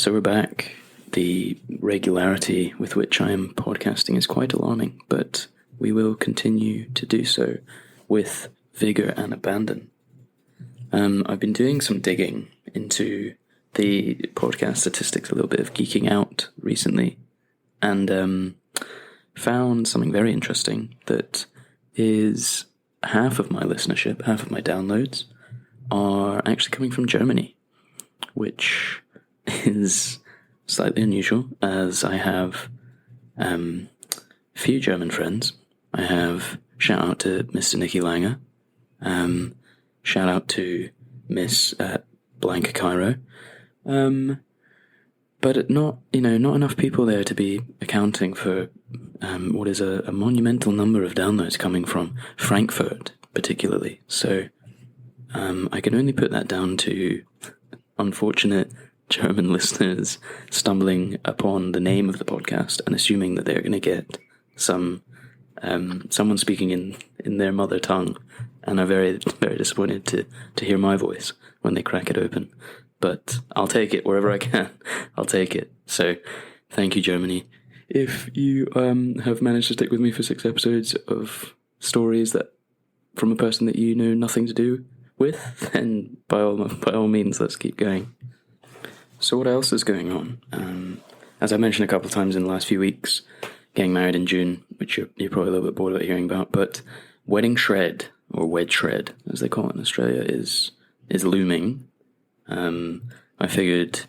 So we're back. The regularity with which I am podcasting is quite alarming, but we will continue to do so with vigour and abandon. I've been doing some digging into the podcast statistics, a little bit of geeking out recently, and found something very interesting, that is half of my listenership, half of my downloads are actually coming from Germany, which is slightly unusual, as I have few German friends. I have, shout out to Mr. Nicky Langer, shout out to Miss Blanca Cairo, but not enough people there to be accounting for what is a monumental number of downloads coming from Frankfurt, particularly. So I can only put that down to unfortunate German listeners stumbling upon the name of the podcast and assuming that they're going to get someone speaking in their mother tongue, and are very, very disappointed to hear my voice when they crack it open. But I'll take it wherever I can. I'll take it. So thank you, Germany. If you have managed to stick with me for 6 episodes of stories that from a person that you know nothing to do with, then by all means, let's keep going. So what else is going on? As I mentioned a couple of times in the last few weeks, getting married in June, which you're probably a little bit bored about hearing about, but Wedding Shred, or Wed Shred, as they call it in Australia, is looming. I figured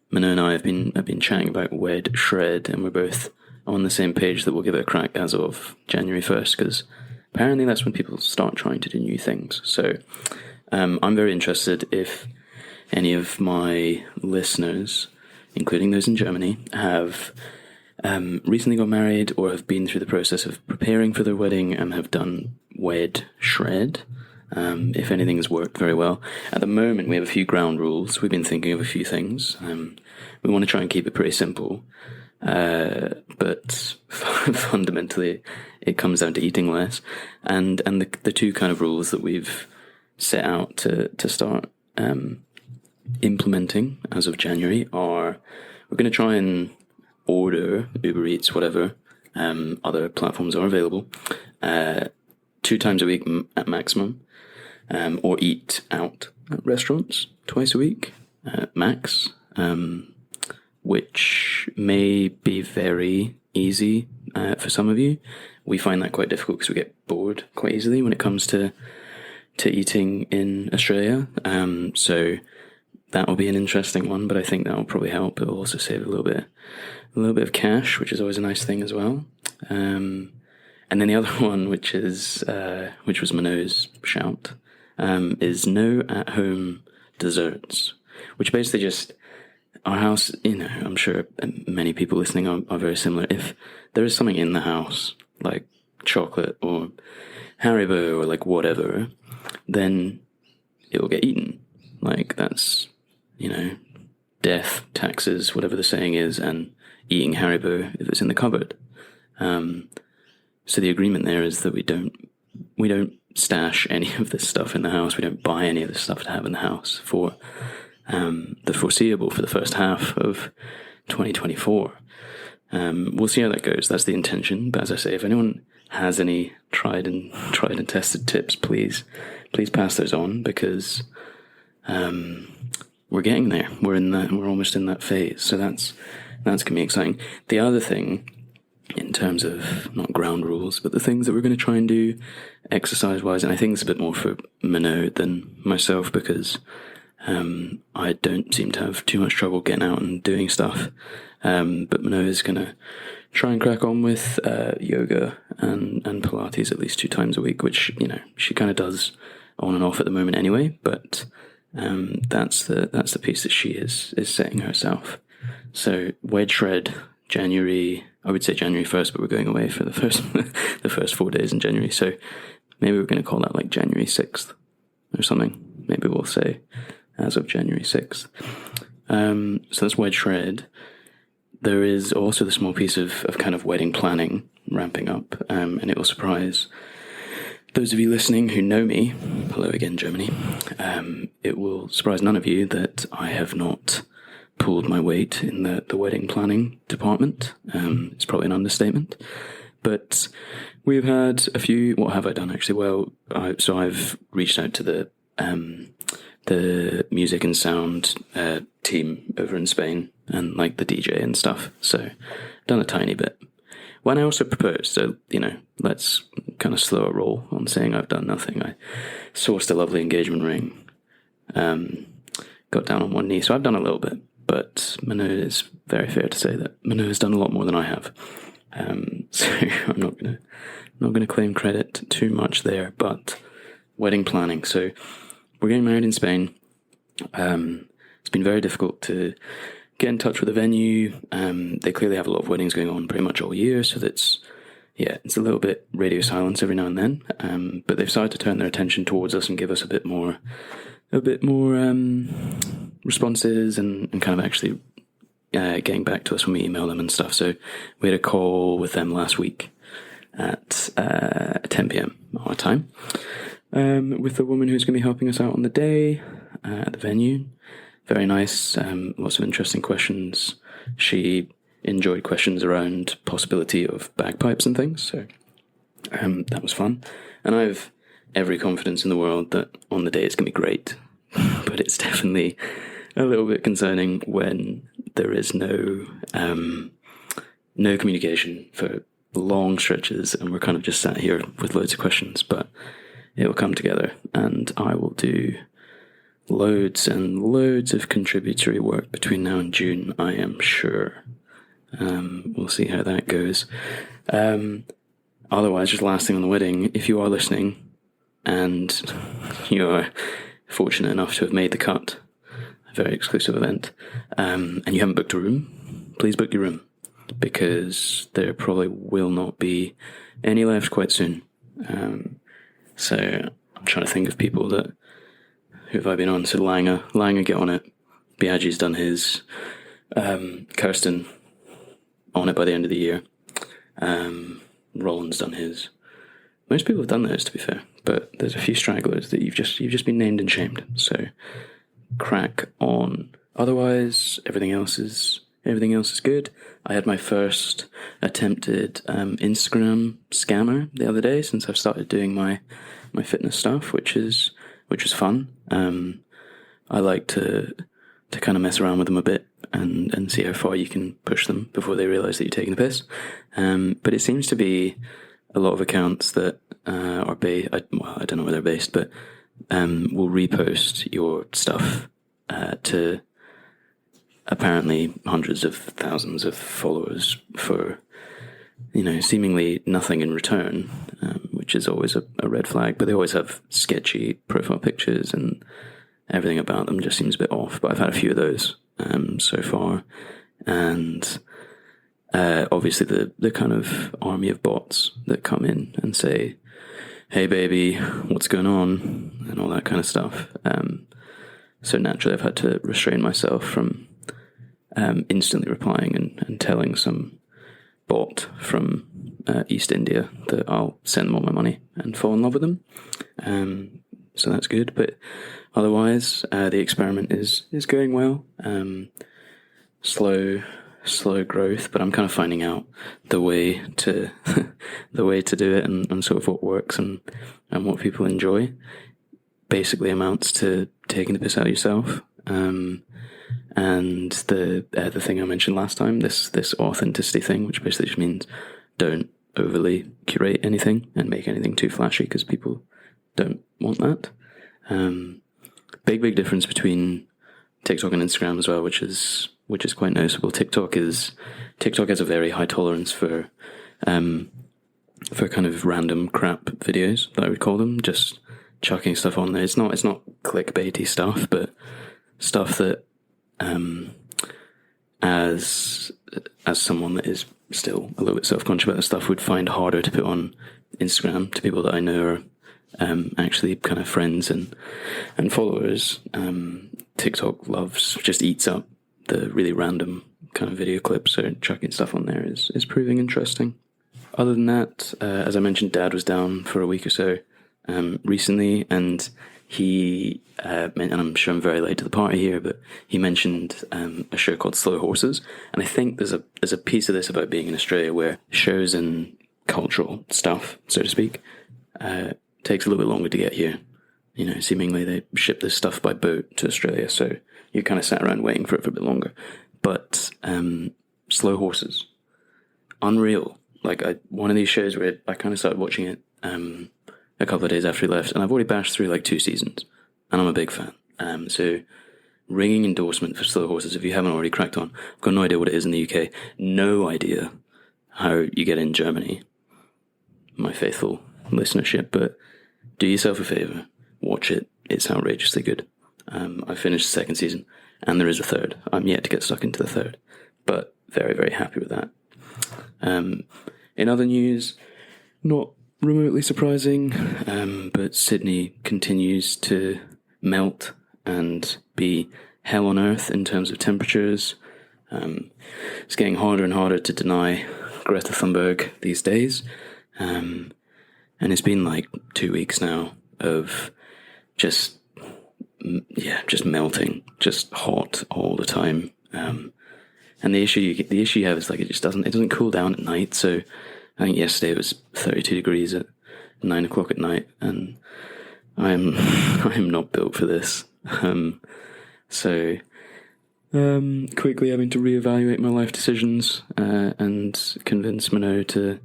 Mano and I have been chatting about Wed Shred, and we're both on the same page that we'll give it a crack as of January 1st, because apparently that's when people start trying to do new things. So I'm very interested if any of my listeners, including those in Germany, have recently got married or have been through the process of preparing for their wedding and have done Wed Shred, if anything has worked very well. At the moment, we have a few ground rules. We've been thinking of a few things. We want to try and keep it pretty simple, but fundamentally, it comes down to eating less. And the two kind of rules that we've set out to start implementing as of January are, we're going to try and order Uber Eats, whatever other platforms are available, 2 times a week at maximum, or eat out at restaurants twice a week max, which may be very easy for some of you. We find that quite difficult because we get bored quite easily when it comes to eating in Australia. So that will be an interesting one, but I think that will probably help. It will also save a little bit of cash, which is always a nice thing as well. And then the other one, which was Mano's shout, is no at-home desserts, which basically just, our house, I'm sure many people listening are very similar. If there is something in the house, like chocolate or Haribo or like whatever, then it will get eaten. Like, that's, death, taxes, whatever the saying is, and eating Haribo if it's in the cupboard. So the agreement there is that we don't stash any of this stuff in the house. We don't buy any of this stuff to have in the house for the foreseeable, for the first half of 2024. We'll see how that goes. That's the intention. But as I say, if anyone has any tried and tested tips, please pass those on, because we're getting there. We're almost in that phase. So that's gonna be exciting. The other thing, in terms of not ground rules, but the things that we're going to try and do exercise-wise, and I think it's a bit more for Mano than myself, because I don't seem to have too much trouble getting out and doing stuff. But Mano is going to try and crack on with yoga and Pilates at least 2 times a week, which she kind of does on and off at the moment anyway. But that's the piece that she is setting herself. So Wed Shred, January, I would say January 1st, but we're going away for the first 4 days in January. So maybe we're going to call that like January 6th or something. Maybe we'll say as of January 6th. So that's Wed Shred. There is also the small piece of kind of wedding planning ramping up, and it will surprise those of you listening who know me. Hello again, Germany. It will surprise none of you that I have not pulled my weight in the wedding planning department. It's probably an understatement. But we've had a few. What have I done actually? Well, I've reached out to the music and sound team over in Spain, and like the DJ and stuff. So done a tiny bit. When I also proposed, so let's kind of slow a roll on saying I've done nothing. I sourced a lovely engagement ring, got down on one knee. So I've done a little bit, but Manu, is very fair to say that Manu has done a lot more than I have. So I'm not gonna claim credit too much there. But wedding planning. So we're getting married in Spain. It's been very difficult to get in touch with the venue. They clearly have a lot of weddings going on pretty much all year, so it's a little bit radio silence every now and then. But they've started to turn their attention towards us and give us a bit more responses and kind of actually getting back to us when we email them and stuff. So we had a call with them last week at 10 p.m. our time, with the woman who's going to be helping us out on the day at the venue. Very nice, lots of interesting questions. She enjoyed questions around possibility of bagpipes and things, so that was fun. And I have every confidence in the world that on the day it's going to be great, but it's definitely a little bit concerning when there is no communication for long stretches, and we're kind of just sat here with loads of questions. But it will come together, and I will do loads and loads of contributory work between now and June, I am sure. We'll see how that goes. Otherwise, just last thing on the wedding, if you are listening and you're fortunate enough to have made the cut, a very exclusive event, and you haven't booked a room, please book your room, because there probably will not be any left quite soon. So I'm trying to think of people that, who have I been on? So Langer, get on it. Biaggi's done his. Kirsten, on it by the end of the year. Roland's done his. Most people have done those, to be fair, but there's a few stragglers that you've just been named and shamed. So crack on. Otherwise, everything else is good. I had my first attempted Instagram scammer the other day since I've started doing my fitness stuff, which was fun. I like to kind of mess around with them a bit and see how far you can push them before they realise that you're taking the piss. But it seems to be a lot of accounts that are based, I don't know where they're based, but will repost your stuff to apparently hundreds of thousands of followers for, seemingly nothing in return, which is always a red flag. But they always have sketchy profile pictures, and everything about them just seems a bit off. But I've had a few of those so far, and obviously the kind of army of bots that come in and say, "Hey baby, what's going on?" and all that kind of stuff. So naturally, I've had to restrain myself from instantly replying and telling some bot from East India that I'll send them all my money and fall in love with them. So that's good. But otherwise, the experiment is going well. Slow growth, but I'm kind of finding out the way to do it and sort of what works and what people enjoy. Basically amounts to taking the piss out of yourself. And the thing I mentioned last time, this authenticity thing, which basically just means don't overly curate anything and make anything too flashy, because people don't want that. Big difference between TikTok and Instagram as well, which is quite noticeable. TikTok has a very high tolerance for kind of random crap videos, that I would call them, just chucking stuff on there. It's not clickbaity stuff, but stuff that as someone that is still a little bit self-conscious about this stuff would find harder to put on Instagram to people that I know are actually kind of friends and followers. TikTok just eats up the really random kind of video clips, so chucking stuff on there is proving interesting. Other than that, as I mentioned, Dad was down for a week or so recently, and he, and I'm sure I'm very late to the party here, but he mentioned a show called Slow Horses, and I think there's a piece of this about being in Australia where shows and cultural stuff, so to speak, takes a little bit longer to get here. You know, seemingly they ship this stuff by boat to Australia, so you kind of sat around waiting for it for a bit longer. But Slow Horses, unreal. Like one of these shows where I kind of started watching it a couple of days after he left, and I've already bashed through like 2 seasons, and I'm a big fan. So ringing endorsement for Slow Horses if you haven't already cracked on. I've got no idea what it is in the UK, no idea how you get in Germany, my faithful listenership, but do yourself a favour, watch it. It's outrageously good. I finished the 2nd season, and there is a 3rd. I'm yet to get stuck into the 3rd, but very, very happy with that. In other news, not remotely surprising, but Sydney continues to melt and be hell on earth in terms of temperatures. It's getting harder and harder to deny Greta Thunberg these days, and it's been like 2 weeks now of just melting, just hot all the time. And the issue you have is like it doesn't cool down at night. So I think yesterday it was 32 degrees at 9 o'clock at night, and I'm not built for this. So quickly having to reevaluate my life decisions and convince Minot to,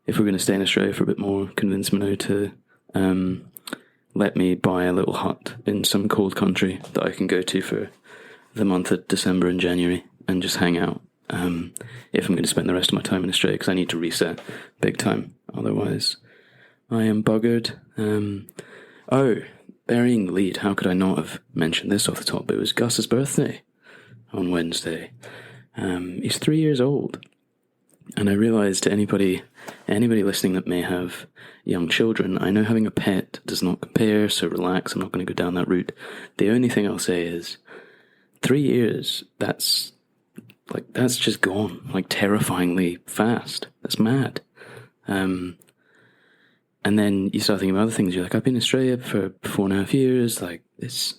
if we're going to stay in Australia for a bit more, convince Minot to let me buy a little hut in some cold country that I can go to for the month of December and January and just hang out. If I'm going to spend the rest of my time in Australia, because I need to reset big time. Otherwise, I am buggered. Burying the lead. How could I not have mentioned this off the top? It was Gus's birthday on Wednesday. He's 3 years old. And I realised to anybody listening that may have young children, I know having a pet does not compare, so relax, I'm not going to go down that route. The only thing I'll say is 3 years, that's just gone, like terrifyingly fast. That's mad. And then you start thinking about other things. You're like, I've been in Australia for 4.5 years. Like, it's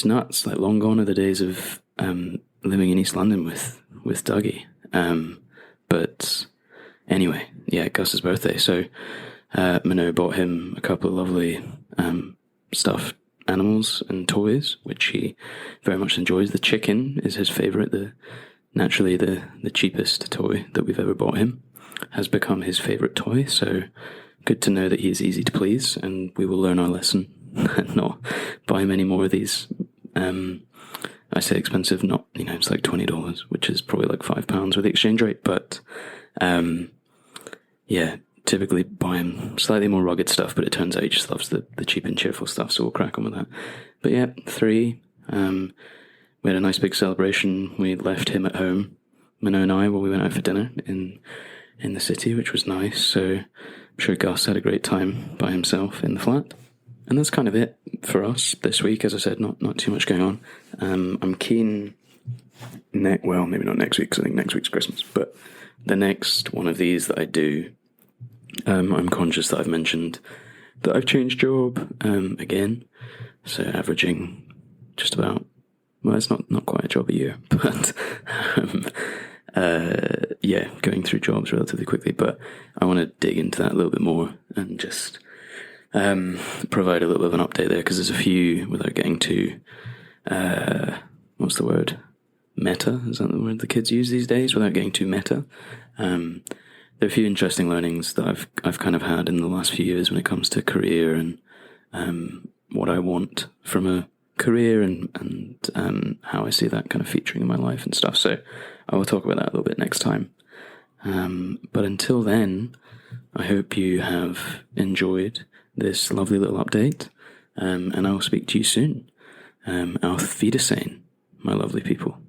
nuts. Like, long gone are the days of living in East London with Dougie. But anyway, yeah, Gus's birthday. So Minot bought him a couple of lovely stuffed animals and toys, which he very much enjoys. The chicken is his favourite. Naturally, the cheapest toy that we've ever bought him has become his favourite toy. So good to know that he is easy to please, and we will learn our lesson and not buy him any more of these. I say expensive, not, it's like $20, which is probably like £5 with the exchange rate. But typically buy him slightly more rugged stuff, but it turns out he just loves the cheap and cheerful stuff, so we'll crack on with that. But yeah, 3. We had a nice big celebration. We left him at home, Minot and I, while we went out for dinner in the city, which was nice. So I'm sure Gus had a great time by himself in the flat. And that's kind of it for us this week. As I said, not too much going on. I'm keen, maybe not next week, because I think next week's Christmas, but the next one of these that I do, I'm conscious that I've mentioned that I've changed job again. So averaging just about, well, it's not quite a job a year, but going through jobs relatively quickly. But I want to dig into that a little bit more and just provide a little bit of an update there, because there's a few, without getting too, what's the word? Meta? Is that the word the kids use these days? Without getting too meta. There are a few interesting learnings that I've kind of had in the last few years when it comes to career and what I want from a career and how I see that kind of featuring in my life and stuff. So I will talk about that a little bit next time. But until then, I hope you have enjoyed this lovely little update, and I will speak to you soon. Auf Wiedersehen, my lovely people.